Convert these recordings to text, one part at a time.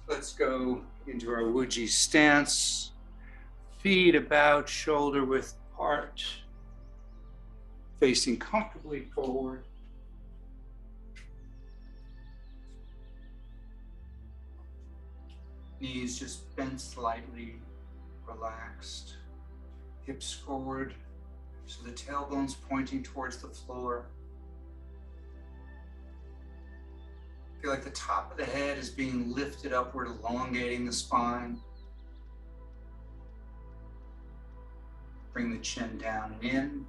Let's go into our Wuji stance. Feet about, shoulder width apart, facing comfortably forward. Knees just bent slightly, relaxed. Hips forward, so the tailbone's pointing towards the floor. Feel like the top of the head is being lifted upward, elongating the spine. Bring the chin down and in.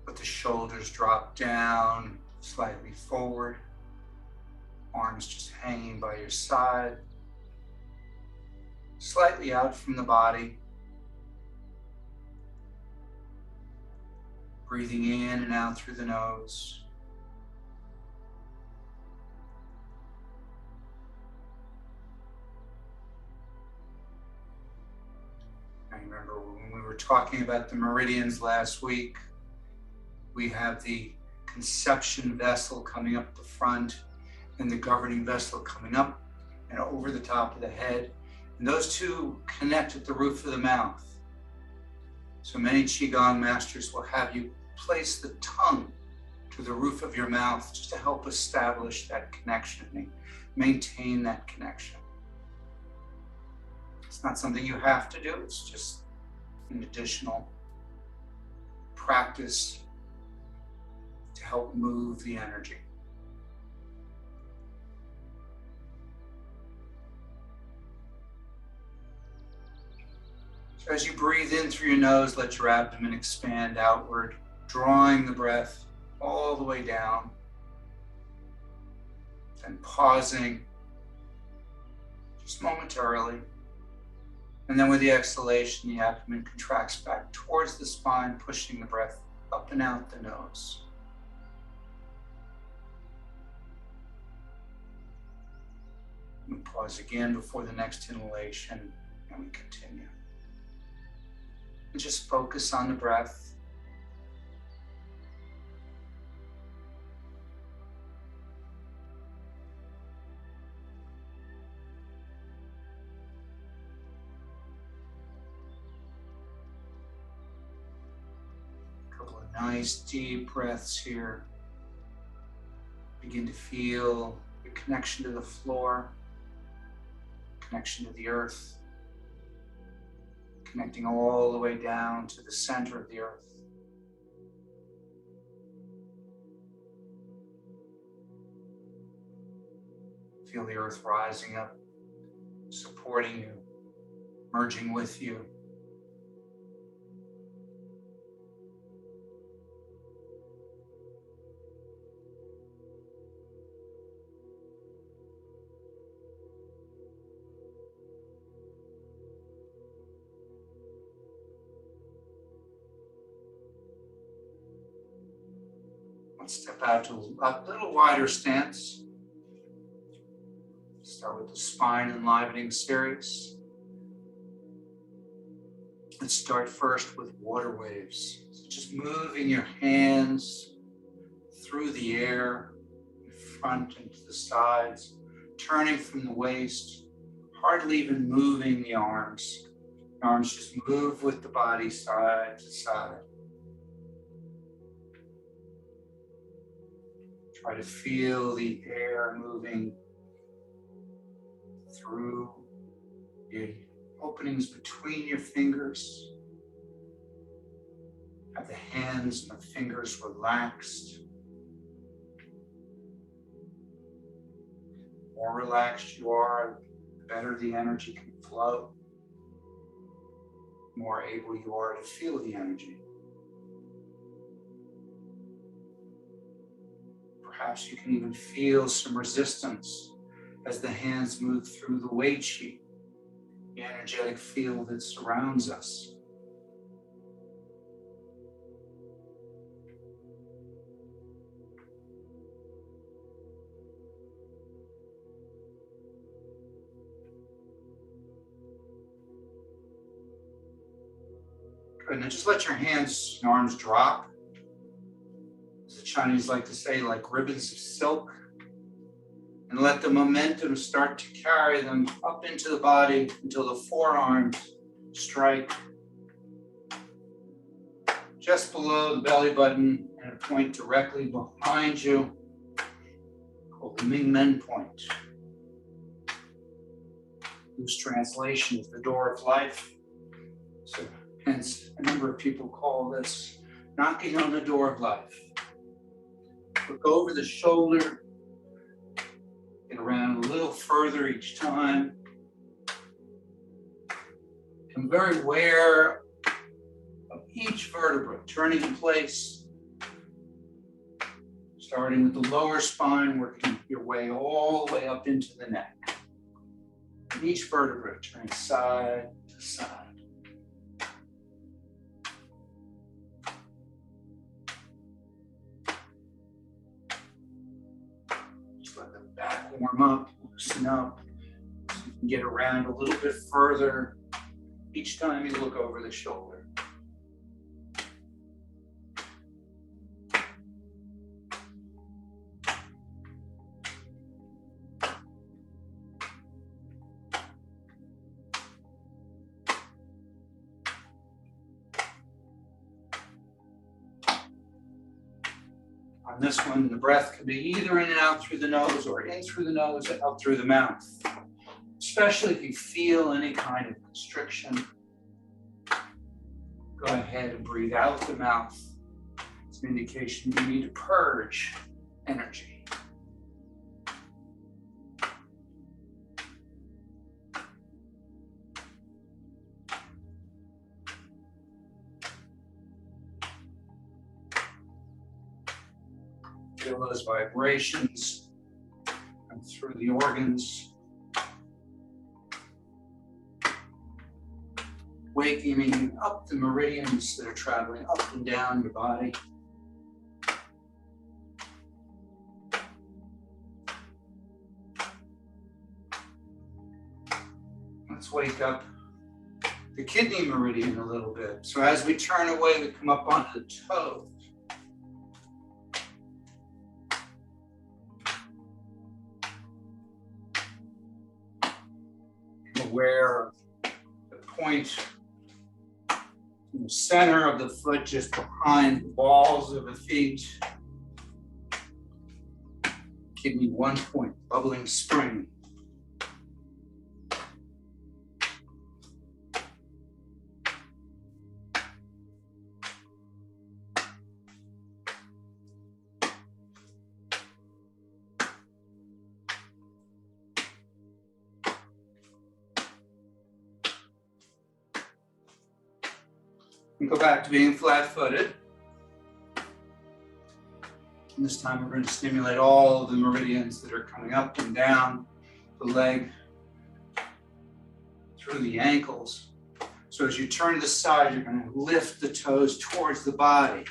Let the shoulders drop down, slightly forward. Arms just hanging by your side. Slightly out from the body. Breathing in and out through the nose. I remember when we were talking about the meridians last week, we have the conception vessel coming up the front and the governing vessel coming up and over the top of the head. And those two connect at the roof of the mouth. So many Qigong masters will have you place the tongue to the roof of your mouth just to help establish that connection, maintain that connection. It's not something you have to do, it's just an additional practice to help move the energy. So as you breathe in through your nose, let your abdomen expand outward, drawing the breath all the way down, then pausing just momentarily. And then with the exhalation, the abdomen contracts back towards the spine, pushing the breath up and out the nose. We pause again before the next inhalation, and we continue. And just focus on the breath. A couple of nice deep breaths here. Begin to feel the connection to the floor, connection to the earth, connecting all the way down to the center of the earth. Feel the earth rising up, supporting you, merging with you. Let's step out to a little wider stance. Start with the spine enlivening series. Let's start first with water waves. So just moving your hands through the air, in front and to the sides, turning from the waist, hardly even moving the arms. The arms just move with the body side to side. Try to feel the air moving through the openings between your fingers. Have the hands and the fingers relaxed. The more relaxed you are, the better the energy can flow. The more able you are to feel the energy. Perhaps you can even feel some resistance as the hands move through the Wei Qi, the energetic field that surrounds us. And then just let your hands and arms drop. As the Chinese like to say, like ribbons of silk. And let the momentum start to carry them up into the body until the forearms strike just below the belly button and a point directly behind you, called the Ming Men point. Whose translation is the door of life. So hence, a number of people call this knocking on the door of life. Look over the shoulder, get around a little further each time. I'm very aware of each vertebra turning in place, starting with the lower spine, working your way all the way up into the neck. And each vertebra turning side to side. Just let the back warm up, loosen up, so you can get around a little bit further each time you look over the shoulder. On this one, the breath can be either in and out through the nose or in through the nose and out through the mouth. Especially if you feel any kind of constriction, go ahead and breathe out the mouth. It's an indication you need to purge energy. Feel those vibrations come through the organs, waking up the meridians that are traveling up and down your body. Let's wake up the kidney meridian a little bit. So as we turn away, we come up onto the toes. Aware of the point in the center of the foot, just behind the balls of the feet. Kidney 1 point, bubbling spring. And go back to being flat-footed. And this time we're going to stimulate all of the meridians that are coming up and down the leg, through the ankles. So as you turn to the side, you're going to lift the toes towards the body.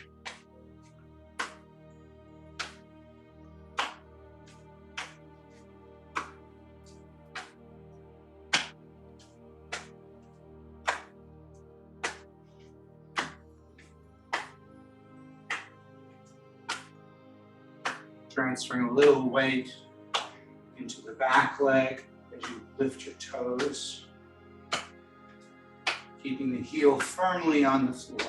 Transferring a little weight into the back leg as you lift your toes, keeping the heel firmly on the floor.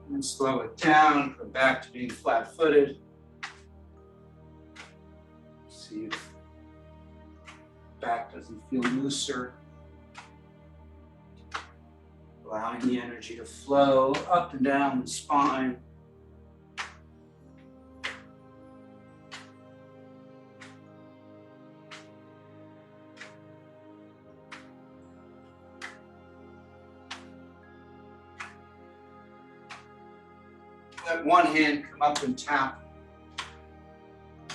And slow it down, come back to being flat-footed. See if back doesn't feel looser. Allowing the energy to flow up and down the spine. Let one hand come up and tap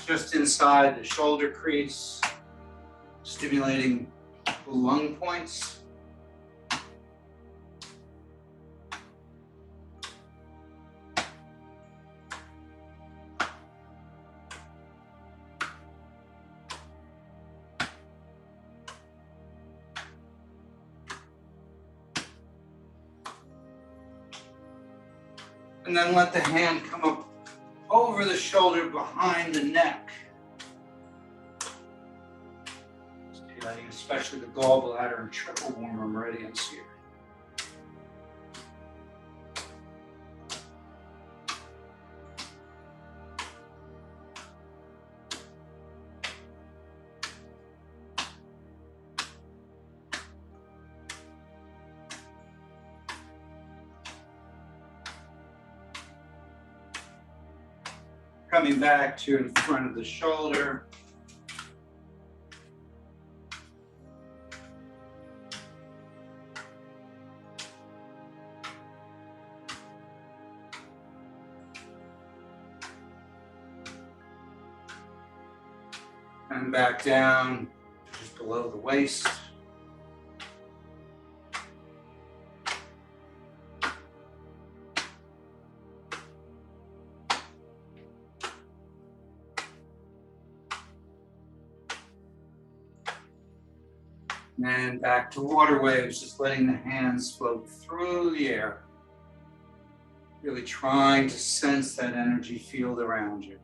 just inside the shoulder crease, stimulating the lung points. And then let the hand come up over the shoulder behind the neck. Stimulating especially the gallbladder and triple warmer meridians here. Coming back to in front of the shoulder. And back down, just below the waist. And back to water waves, just letting the hands float through the air. Really trying to sense that energy field around you.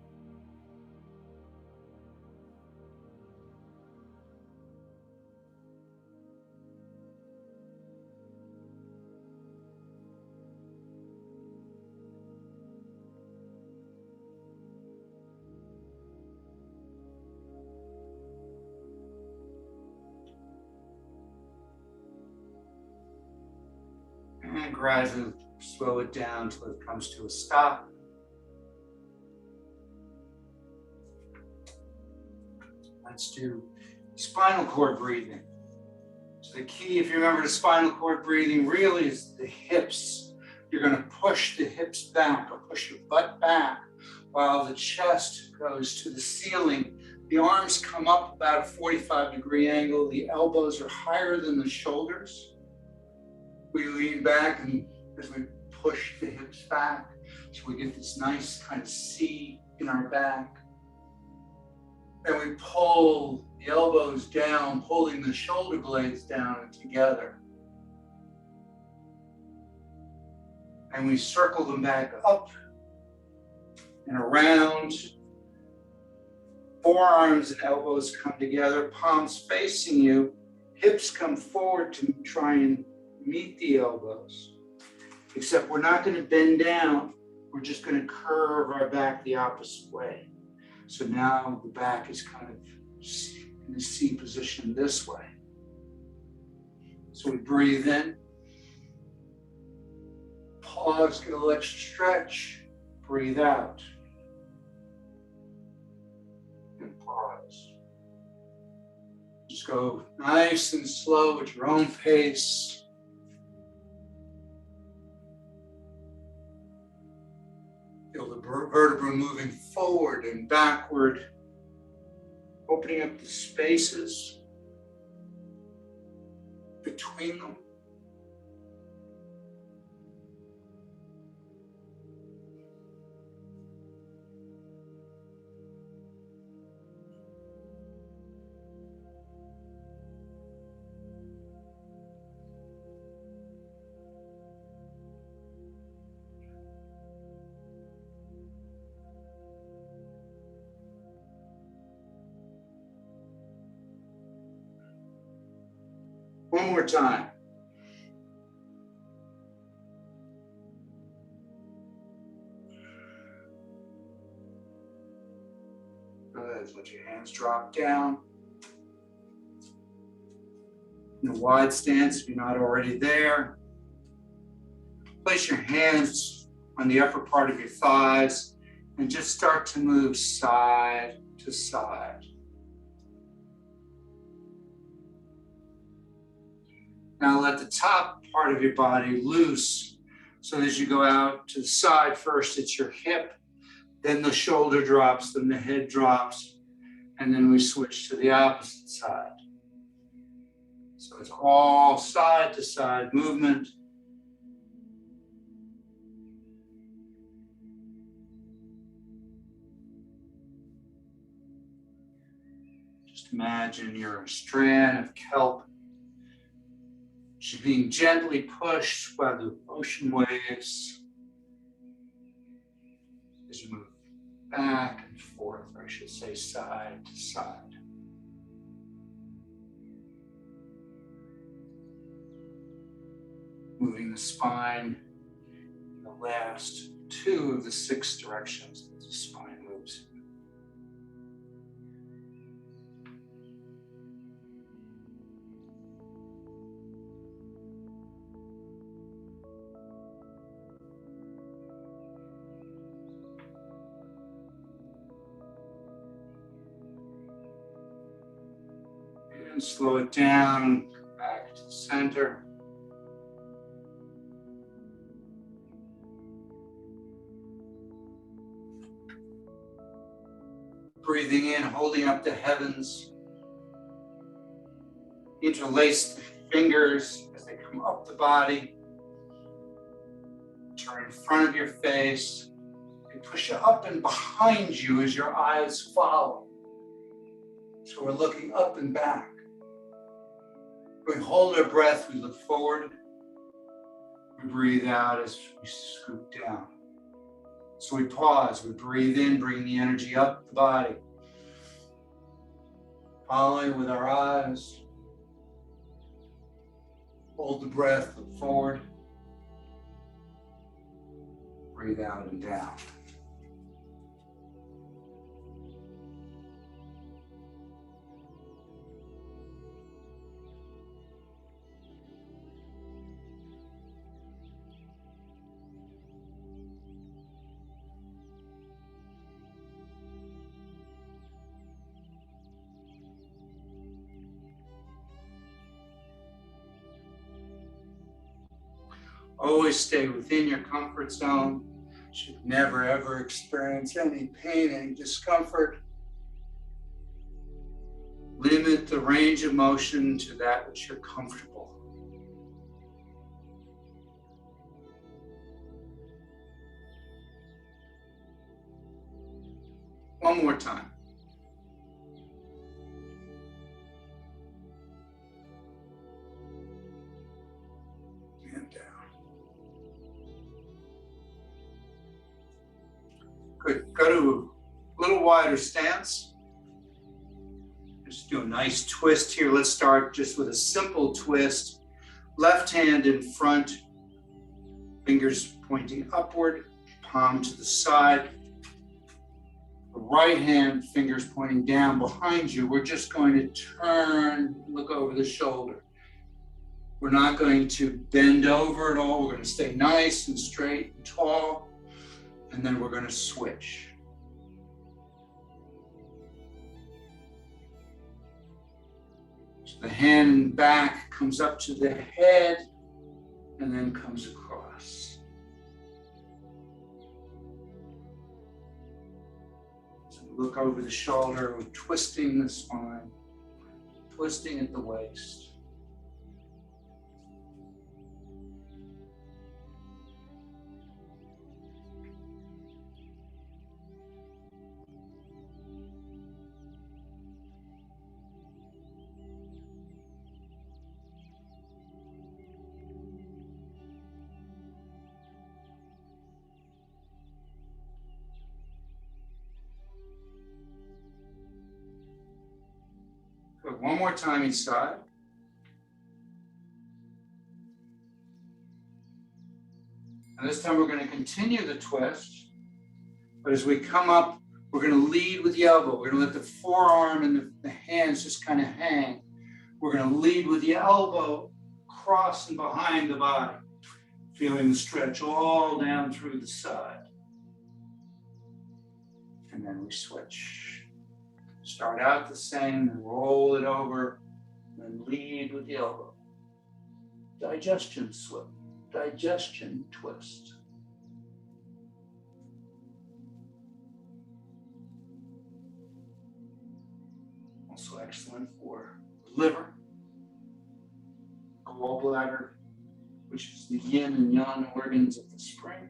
And gradually slow it down until it comes to a stop. Let's do spinal cord breathing. So the key, if you remember the spinal cord breathing, really is the hips. You're going to push the hips back or push your butt back while the chest goes to the ceiling. The arms come up about a 45-degree angle. The elbows are higher than the shoulders. We lean back and as we push the hips back, so we get this nice kind of C in our back. And we pull the elbows down, pulling the shoulder blades down and together. And we circle them back up and around. Forearms and elbows come together, palms facing you, hips come forward to try and meet the elbows, except we're not going to bend down. We're just going to curve our back the opposite way. So now the back is kind of in the C position this way. So we breathe in, pause, get a little extra stretch, breathe out, and pause. Just go nice and slow at your own pace. Feel the vertebra moving forward and backward, opening up the spaces between them. One more time. Good. Let your hands drop down. In a wide stance, if you're not already there. Place your hands on the upper part of your thighs and just start to move side to side. Now let the top part of your body loose. So as you go out to the side, first it's your hip, then the shoulder drops, then the head drops, and then we switch to the opposite side. So it's all side to side movement. Just imagine you're a strand of kelp. She's being gently pushed by the ocean waves. as you move back and forth, or I should say side to side. Moving the spine in the last 2 of the 6 directions that the spine moves. And slow it down, come back to the center. Breathing in, holding up the heavens. Interlace the fingers as they come up the body. Turn in front of your face. They push you up and behind you as your eyes follow. So we're looking up and back. We hold our breath, we look forward. We breathe out as we scoop down. So we pause, we breathe in, bring the energy up the body. Following with our eyes. Hold the breath, look forward. Breathe out and down. Always stay within your comfort zone. Should never ever experience any pain, any discomfort. Limit the range of motion to that which you're comfortable. One more time. And down. Good. Go to a little wider stance. Just do a nice twist here. Let's start just with a simple twist. Left hand in front, fingers pointing upward, palm to the side. The right hand, fingers pointing down behind you. We're just going to turn, look over the shoulder. We're not going to bend over at all. We're going to stay nice and straight and tall. And then we're going to switch. So the hand in the back comes up to the head and then comes across. So look over the shoulder, we're twisting the spine, twisting at the waist. Good. One more time each side. And this time we're going to continue the twist. But as we come up, we're going to lead with the elbow. We're going to let the forearm and the hands just kind of hang. We're going to lead with the elbow across and behind the body, feeling the stretch all down through the side. And then we switch. Start out the same, and roll it over, and lead with the elbow. Digestion slip, digestion twist. Also excellent for the liver, gallbladder, which is the yin and yang organs of the spring.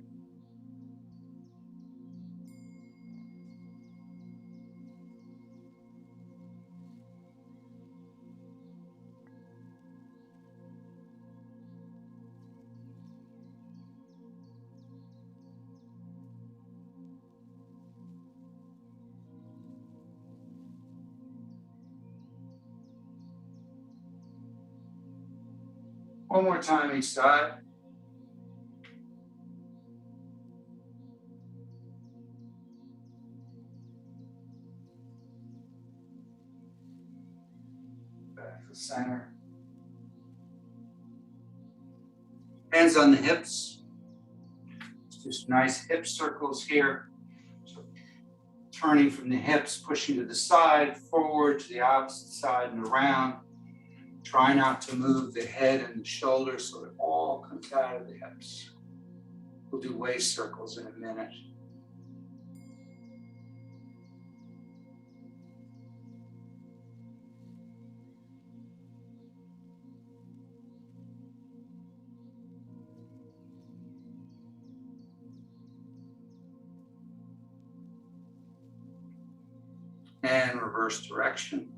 One more time each side. Back to center. Hands on the hips. Just nice hip circles here. So turning from the hips, pushing to the side, forward to the opposite side and around. Try not to move the head and the shoulders so it all comes out of the hips. We'll do waist circles in a minute. And reverse direction.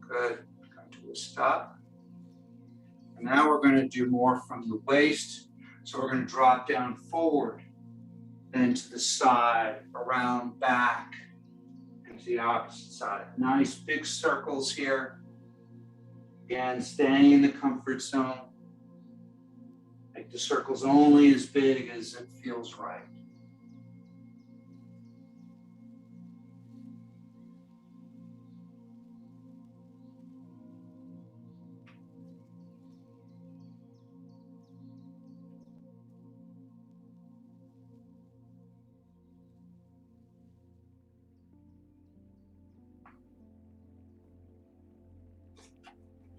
Good. Come to a stop. And now we're going to do more from the waist. So we're going to drop down forward, then to the side, around, back, and to the opposite side. Nice big circles here. Again, staying in the comfort zone. Make the circles only as big as it feels right.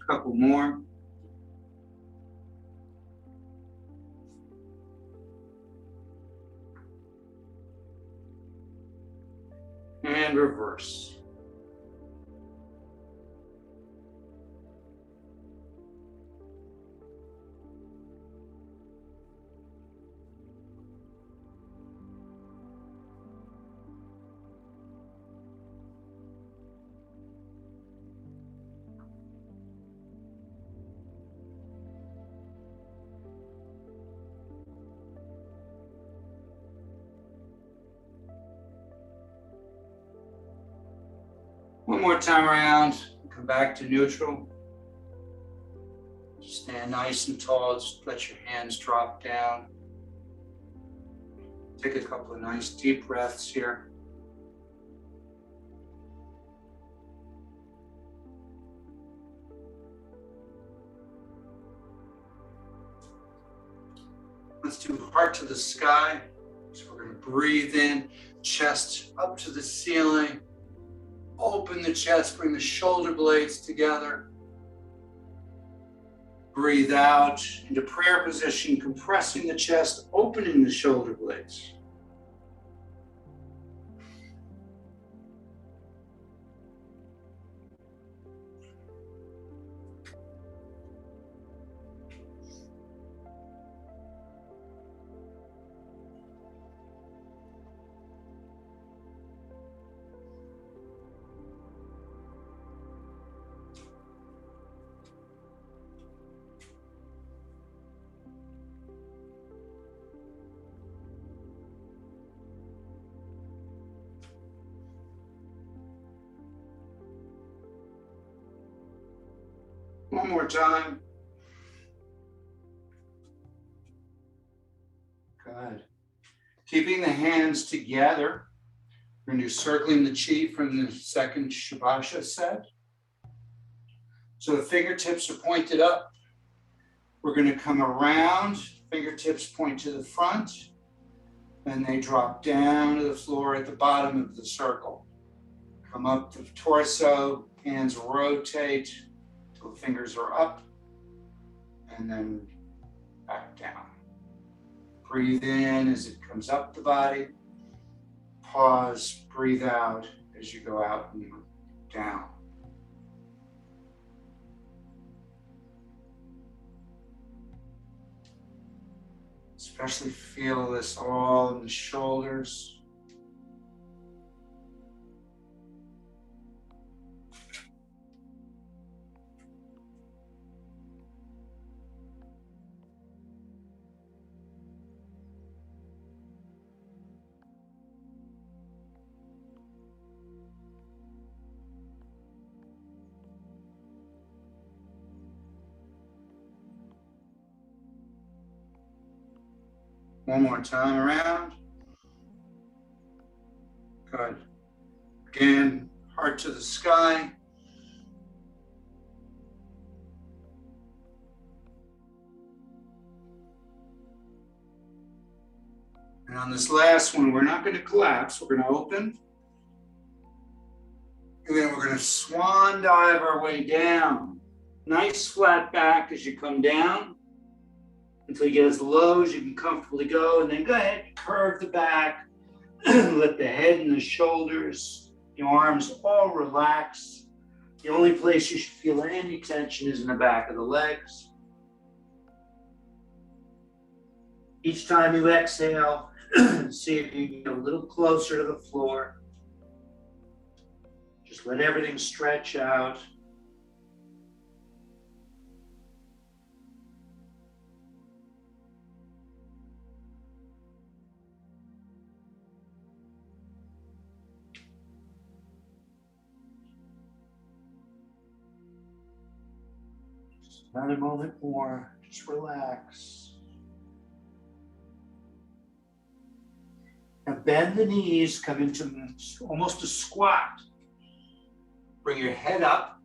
Couple more. And reverse. One more time around, come back to neutral. Stand nice and tall, just let your hands drop down. Take a couple of nice deep breaths here. Let's do heart to the sky. So we're going to breathe in, chest up to the ceiling. Open the chest, bring the shoulder blades together. Breathe out into prayer position, compressing the chest, opening the shoulder blades. One more time. Good. Keeping the hands together. We're going to do circling the chi from the second Shavasana set. So the fingertips are pointed up. We're going to come around. Fingertips point to the front. Then they drop down to the floor at the bottom of the circle. Come up to the torso. Hands rotate. The fingers are up and then back down. Breathe in as it comes up the body. Pause, breathe out as you go out and down. Especially feel this all in the shoulders. One more time around. Good. Again, heart to the sky. And on this last one, we're not going to collapse. We're going to open. And then we're going to swan dive our way down. Nice flat back as you come down until you get as low as you can comfortably go. And then go ahead and curve the back. Let the head and the shoulders, the arms all relax. The only place you should feel any tension is in the back of the legs. Each time you exhale, see if you can get a little closer to the floor. Just let everything stretch out. Just another moment more. Just relax. Now bend the knees, come into almost a squat. Bring your head up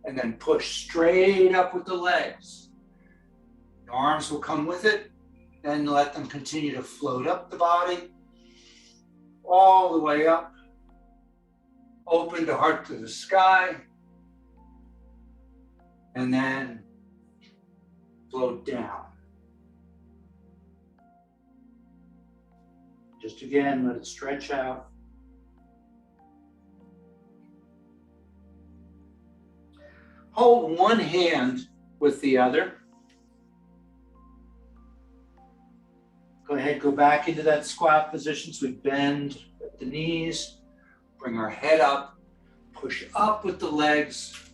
and then push straight up with the legs. The arms will come with it, and let them continue to float up the body, all the way up. Open to heart to the sky, and then float down. Just again, let it stretch out. Hold one hand with the other. Go ahead, go back into that squat position. So we bend at the knees, bring our head up, push up with the legs.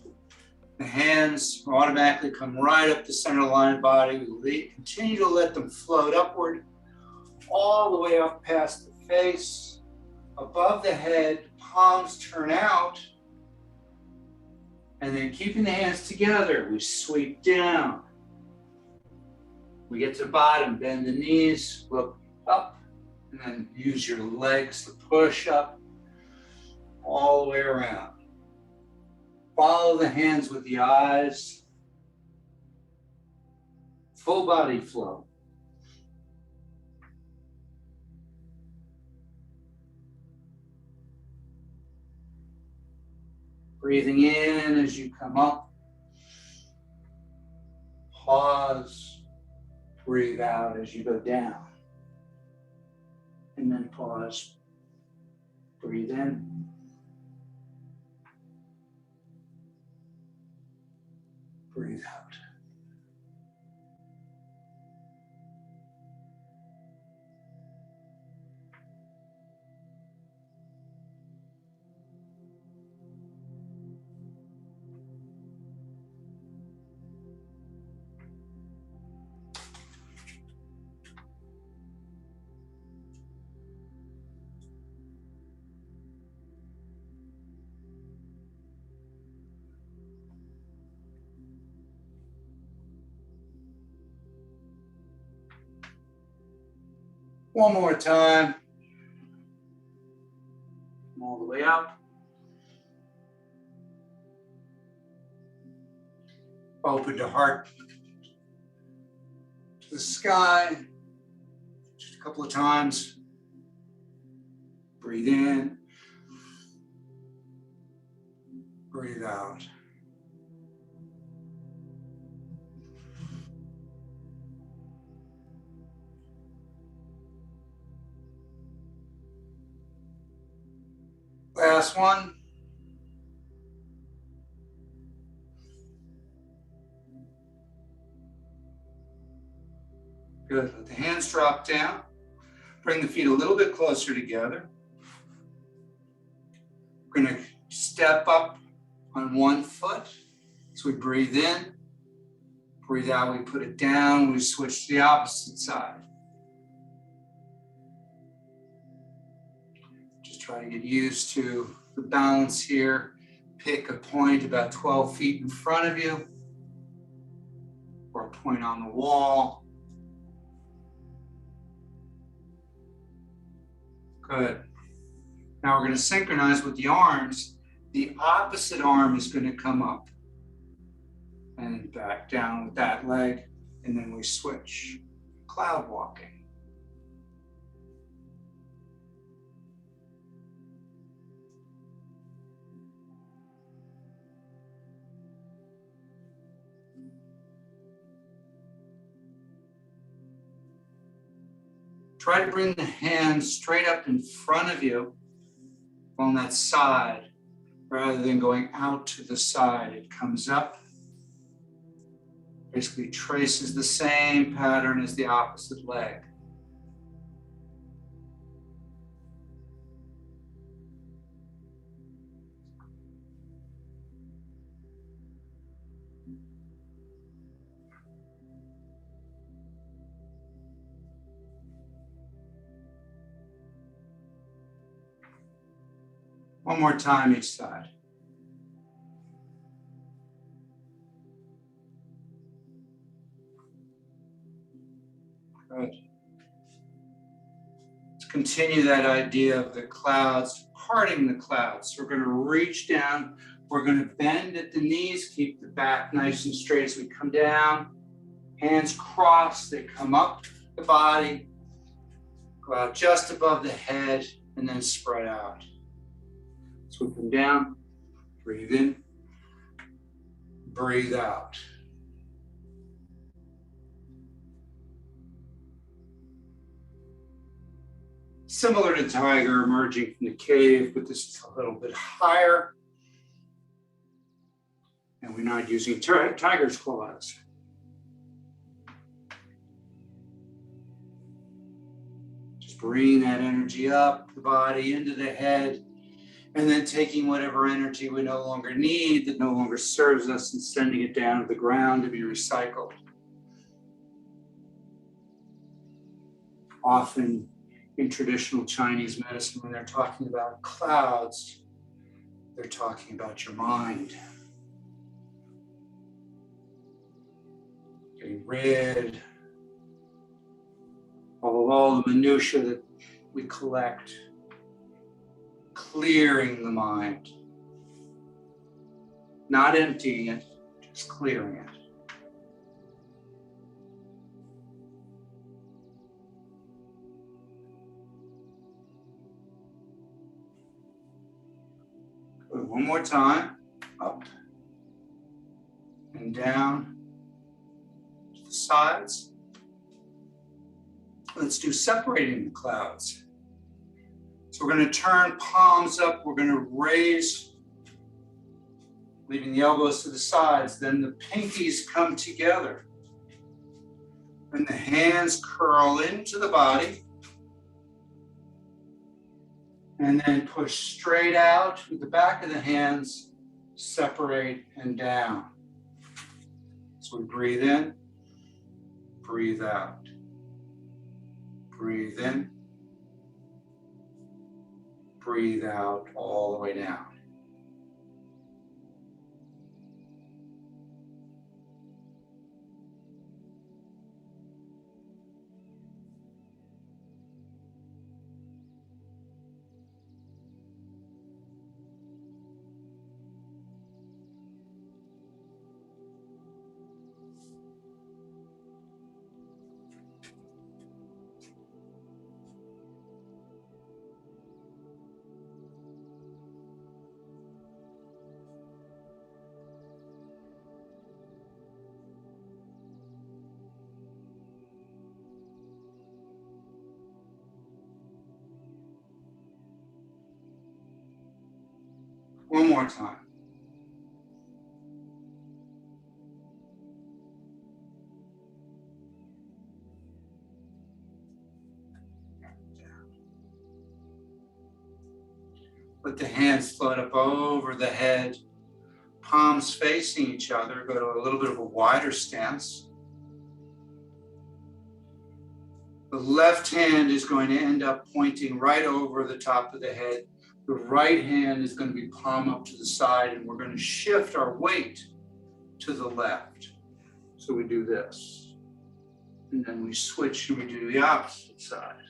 The hands automatically come right up the center line of the body. We continue to let them float upward, all the way up past the face, above the head, palms turn out. And then keeping the hands together, we sweep down. We get to the bottom, bend the knees, look up, and then use your legs to push up all the way around. Follow the hands with the eyes. Full body flow. Breathing in as you come up. Pause. Breathe out as you go down. And then pause. Breathe in. Breathe out. One more time. All the way up. Open to heart to the sky. Just a couple of times. Breathe in. Breathe out. Last one. Good. Let the hands drop down. Bring the feet a little bit closer together. We're going to step up on one foot. So we breathe in. Breathe out. We put it down. We switch to the opposite side. Try to get used to the balance here. Pick a point about 12 feet in front of you, or a point on the wall. Good. Now we're going to synchronize with the arms. The opposite arm is going to come up and back down with that leg, and then we switch. Cloud walking. Try to bring the hands straight up in front of you on that side, rather than going out to the side. It comes up, basically traces the same pattern as the opposite leg. One more time each side. Good. Let's continue that idea of the clouds, parting the clouds. So we're going to reach down. We're going to bend at the knees, keep the back nice and straight as we come down. Hands crossed, they come up the body, go out just above the head, and then spread out. So we come down, breathe in, breathe out. Similar to tiger emerging from the cave, but this is a little bit higher. And we're not using tiger's claws. Just bringing that energy up the body, into the head, and then taking whatever energy we no longer need, that no longer serves us, and sending it down to the ground to be recycled. Often in traditional Chinese medicine, when they're talking about clouds, they're talking about your mind. Getting rid of all the minutiae that we collect. Clearing the mind. Not emptying it, just clearing it. Good. One more time. Up and down to the sides. Let's do separating the clouds. So we're going to turn palms up. We're going to raise, leaving the elbows to the sides. Then the pinkies come together. And the hands curl into the body. And then push straight out with the back of the hands, separate and down. So we breathe in, breathe out. Breathe in. Breathe out all the way down. One more time. Let the hands float up over the head, palms facing each other. Go to a little bit of a wider stance. The left hand is going to end up pointing right over the top of the head. The right hand is going to be palm up to the side, and we're going to shift our weight to the left. So we do this. And then we switch and we do the opposite side.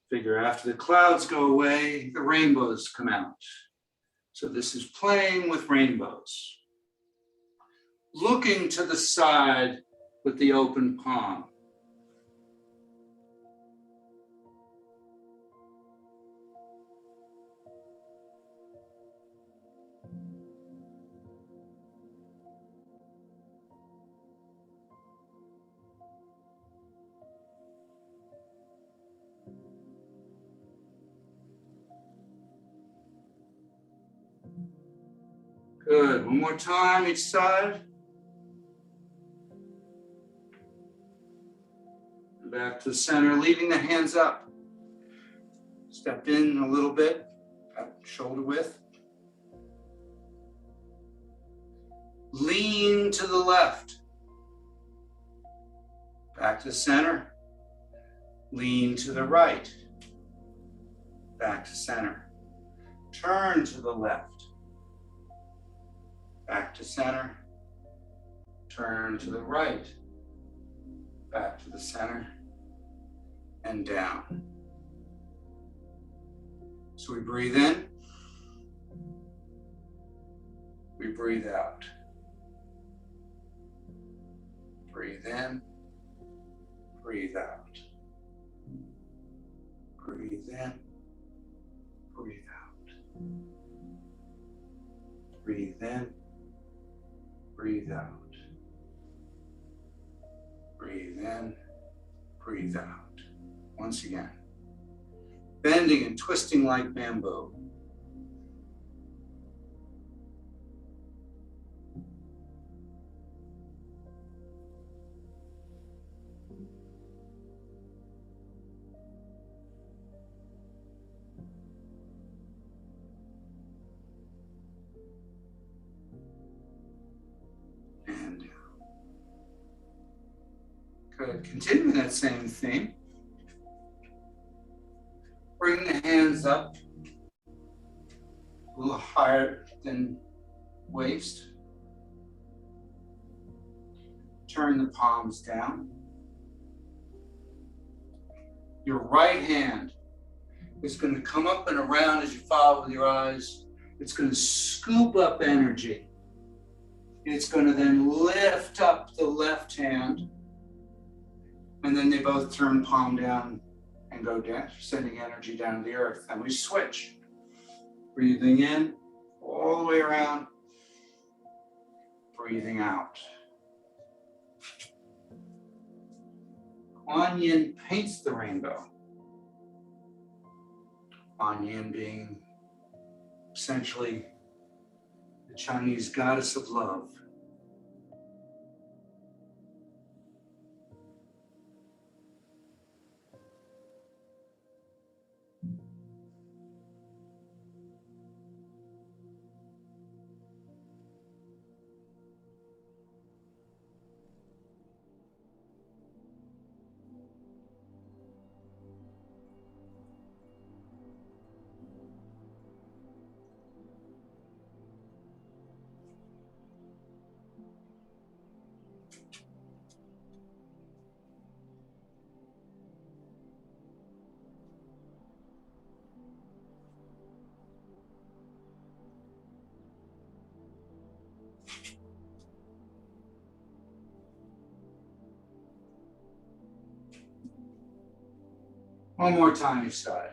Figure after the clouds go away, the rainbows come out. So this is playing with rainbows. Looking to the side with the open palm. Good. One more time each side. Back to the center, leaving the hands up. Step in a little bit, about shoulder width. Lean to the left. Back to the center. Lean to the right. Back to center. Turn to the left. Back to center. Turn to the right. Back to the center. And down. So we breathe in. We breathe out. Breathe in. Breathe out. Breathe in. Breathe out. Breathe in. Breathe out. Breathe in. Breathe out. Once again. Bending and twisting like bamboo. And down. Good. Continuing that same theme. Bring the hands up a little higher than waist. Turn the palms down. Your right hand is going to come up and around as you follow with your eyes. It's going to scoop up energy. It's going to then lift up the left hand. And then they both turn palm down and go down, sending energy down to the earth. And we switch. Breathing in, all the way around. Breathing out. Kuan Yin paints the rainbow. Kuan Yin being essentially the Chinese goddess of love. One more time each side.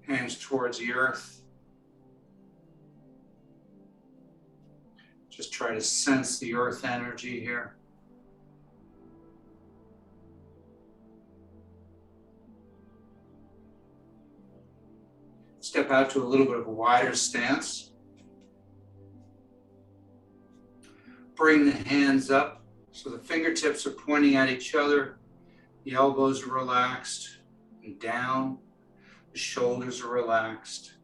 Hands towards the earth. Just try to sense the earth energy here. Step out to a little bit of a wider stance. Bring the hands up so the fingertips are pointing at each other. The elbows are relaxed and down. The shoulders are relaxed.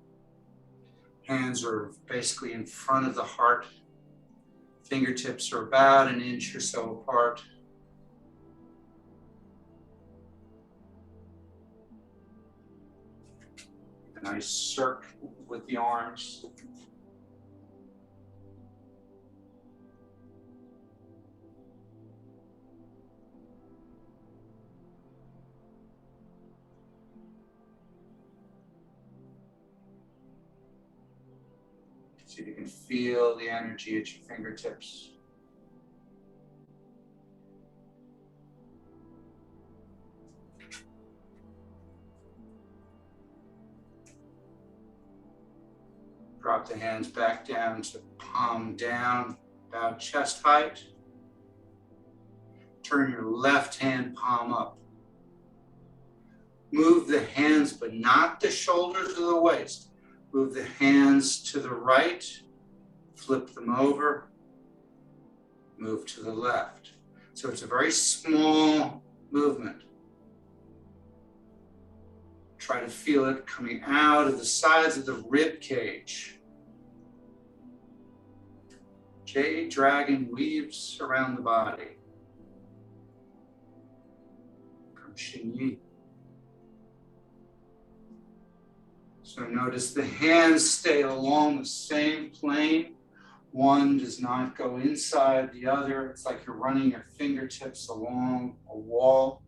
Hands are basically in front of the heart. Fingertips are about an inch or so apart. A nice circle with the arms. See if you can feel the energy at your fingertips. Drop the hands back down to palm down, about chest height. Turn your left hand palm up. Move the hands, but not the shoulders or the waist. Move the hands to the right, flip them over, move to the left. So it's a very small movement. Try to feel it coming out of the sides of the rib cage. Jade dragon weaves around the body. From Shinyi. So notice the hands stay along the same plane. One does not go inside the other. It's like you're running your fingertips along a wall.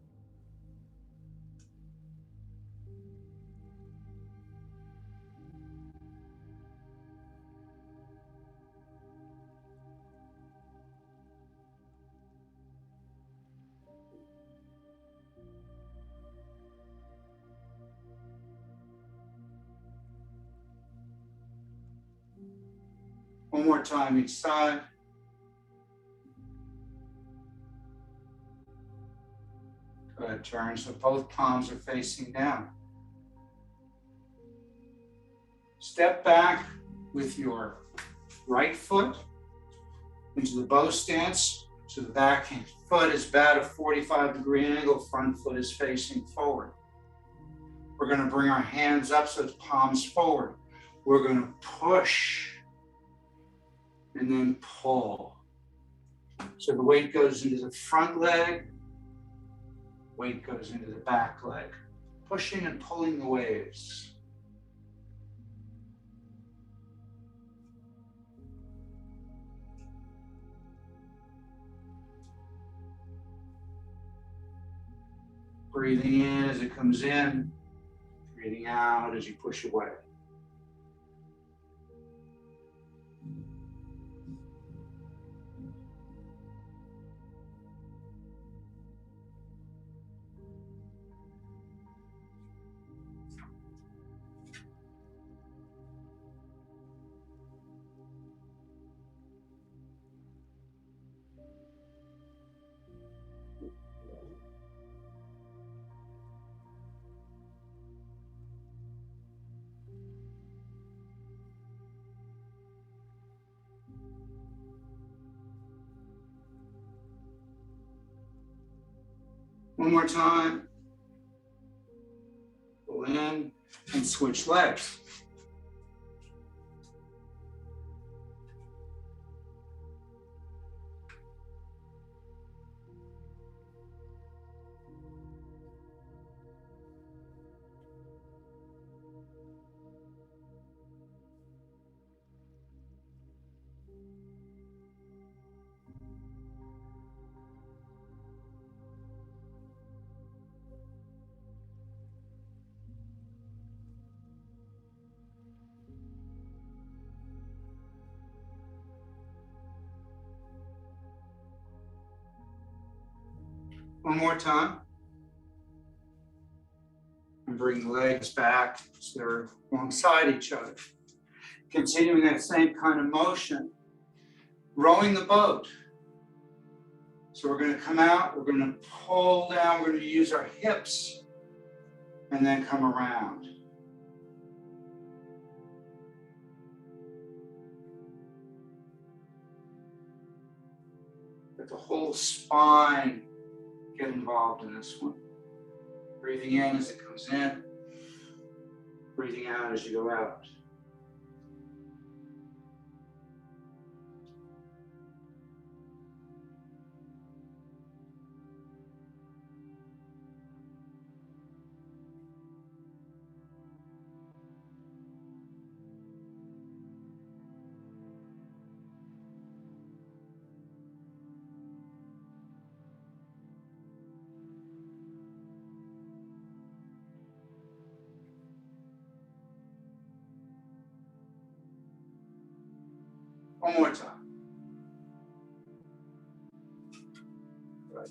One more time each side. Go ahead, turn so both palms are facing down. Step back with your right foot into the bow stance. So the back foot is about a 45-degree angle, front foot is facing forward. We're going to bring our hands up so it's palms forward. We're going to push and then pull. So the weight goes into the front leg, weight goes into the back leg. Pushing and pulling the waves. Breathing in as it comes in, breathing out as you push away. One more time. Pull in and switch legs. One more time. And bring the legs back so they're alongside each other. Continuing that same kind of motion. Rowing the boat. So we're going to come out, we're going to pull down, we're going to use our hips and then come around. Let the whole spine get involved in this one. Breathing in as it comes in, breathing out as you go out. One more time. Good.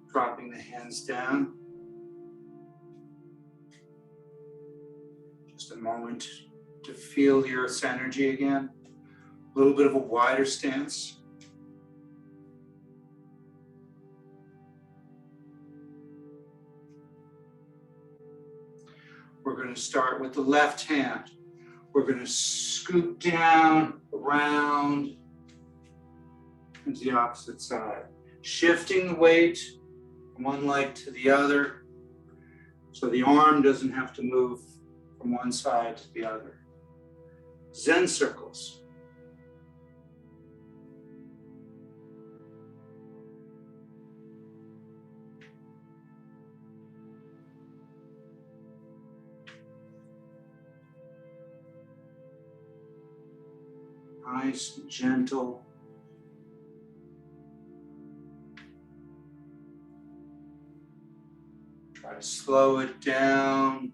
Dropping the hands down. Just a moment to feel the earth's energy again. A little bit of a wider stance. We're going to start with the left hand. We're going to scoop down, around, and to the opposite side. Shifting the weight from one leg to the other, so the arm doesn't have to move from one side to the other. Zen circles. Nice and gentle. Try to slow it down.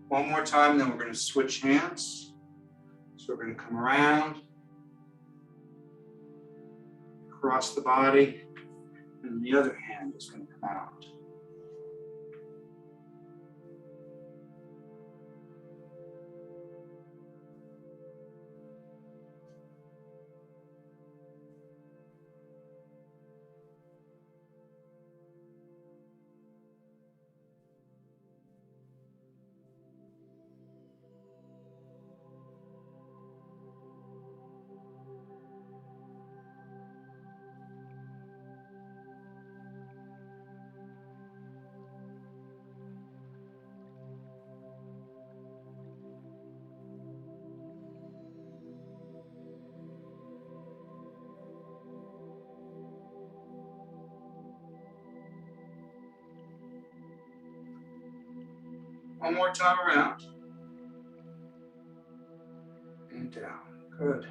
One more time, then we're going to switch hands. So we're going to come around, across the body, and the other hand is going to come out. One more time around. And down. Good.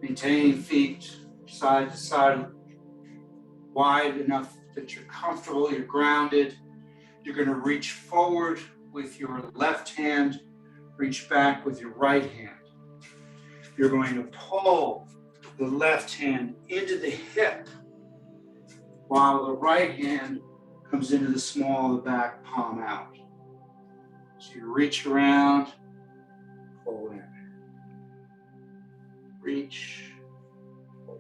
Maintaining feet side to side, wide enough that you're comfortable, you're grounded. You're going to reach forward with your left hand, reach back with your right hand. You're going to pull the left hand into the hip, while the right hand comes into the small of the back palm out. So you reach around, pull in. Reach, pull.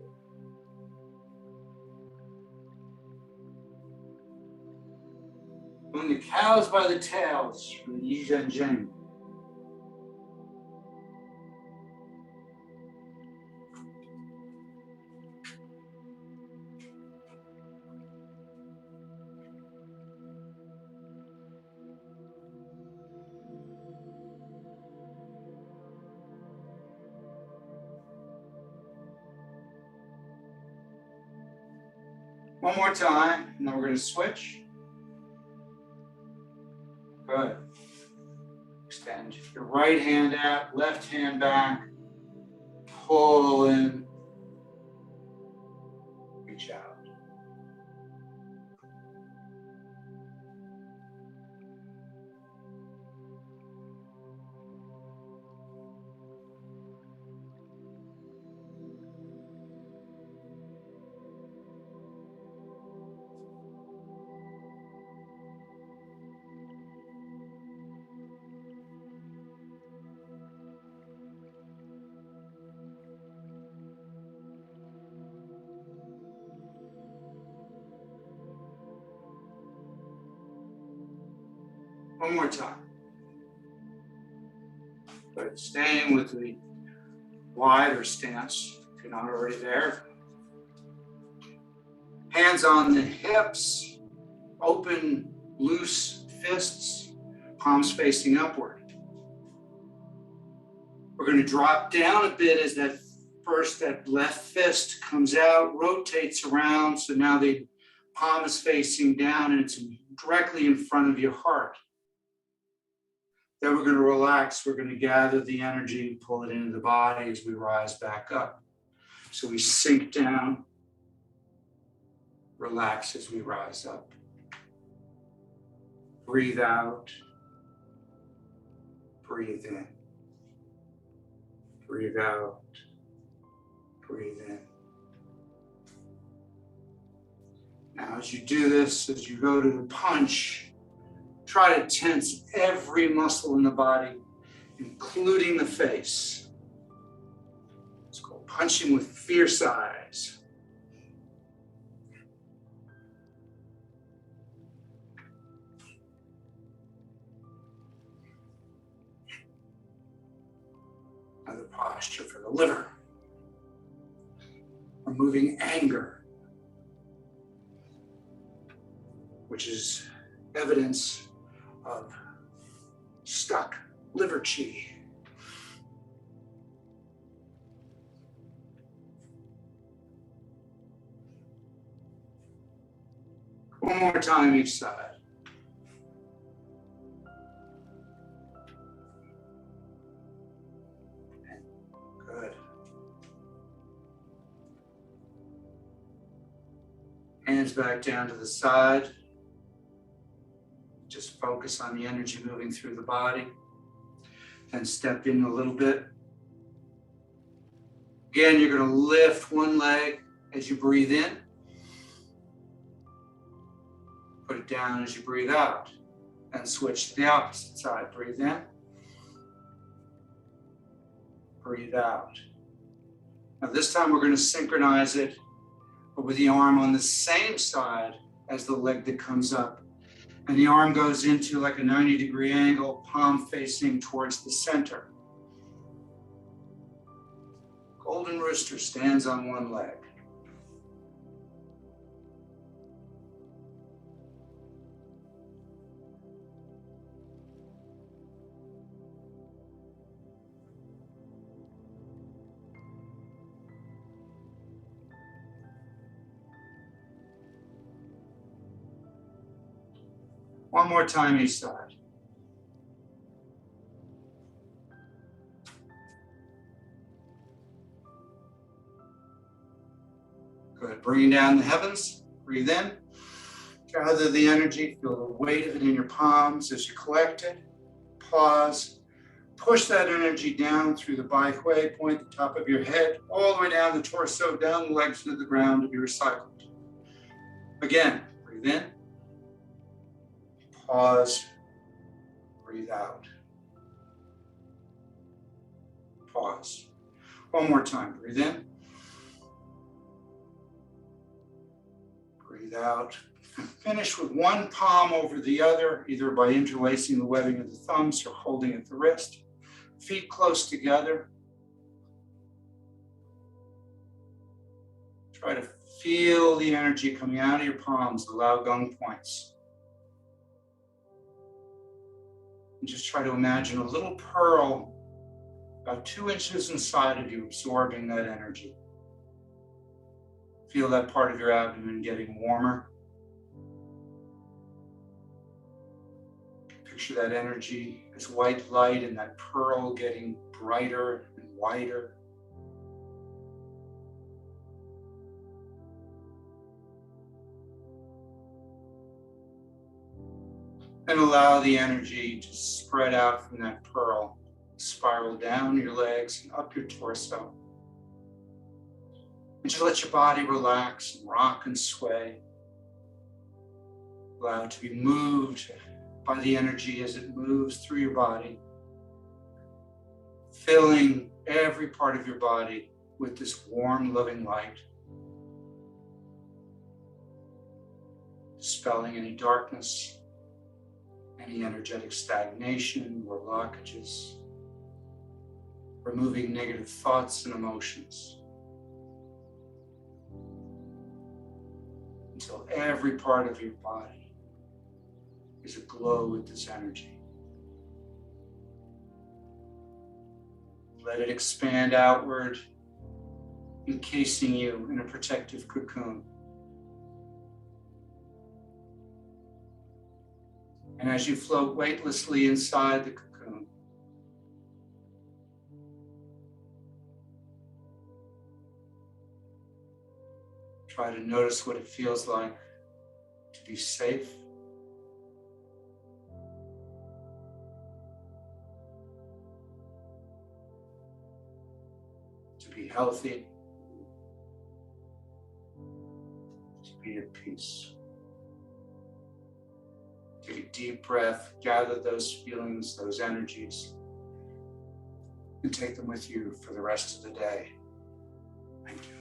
Pulling the cows by the tails from the Yi Zhen Zheng. One more time, and then we're going to switch. Good. Extend your right hand out, left hand back, pull in, reach out. One more time. But staying with the wider stance, if you're not already there. Hands on the hips, open, loose fists, palms facing upward. We're going to drop down a bit as that left fist comes out, rotates around, so now the palm is facing down and it's directly in front of your heart. Then we're going to relax. We're going to gather the energy, pull it into the body as we rise back up. So we sink down, relax as we rise up. Breathe out, breathe in. Breathe out, breathe in. Now, as you do this, as you go to the punch, try to tense every muscle in the body, including the face. Let's go punching with fierce eyes. Another posture for the liver. Removing anger, which is evidence of stuck liver chi. One more time each side. Good. Hands back down to the side. Just focus on the energy moving through the body. And step in a little bit. Again, you're going to lift one leg as you breathe in. Put it down as you breathe out. And switch to the opposite side. Breathe in. Breathe out. Now this time we're going to synchronize it, but with the arm on the same side as the leg that comes up. And the arm goes into like a 90-degree angle, palm facing towards the center. Golden Rooster stands on one leg. One more time each side. Good. Bringing down the heavens. Breathe in. Gather the energy. Feel the weight of it in your palms as you collect it. Pause. Push that energy down through the bike-way. Point the top of your head all the way down the torso, down the legs to the ground to be recycled. Again, breathe in. Pause, breathe out. Pause. One more time, breathe in. Breathe out. Finish with one palm over the other, either by interlacing the webbing of the thumbs or holding at the wrist. Feet close together. Try to feel the energy coming out of your palms, the Lao Gong points. And just try to imagine a little pearl about 2 inches inside of you absorbing that energy. Feel that part of your abdomen getting warmer. Picture that energy as white light and that pearl getting brighter and wider. And allow the energy to spread out from that pearl, spiral down your legs and up your torso. And just let your body relax and rock and sway. Allow it to be moved by the energy as it moves through your body, filling every part of your body with this warm, loving light, dispelling any darkness, any energetic stagnation or blockages, removing negative thoughts and emotions, until every part of your body is aglow with this energy. Let it expand outward, encasing you in a protective cocoon. And as you float weightlessly inside the cocoon, Try to notice what it feels like to be safe, to be healthy, to be at peace. Take a deep breath, gather those feelings, those energies, and take them with you for the rest of the day. Thank you.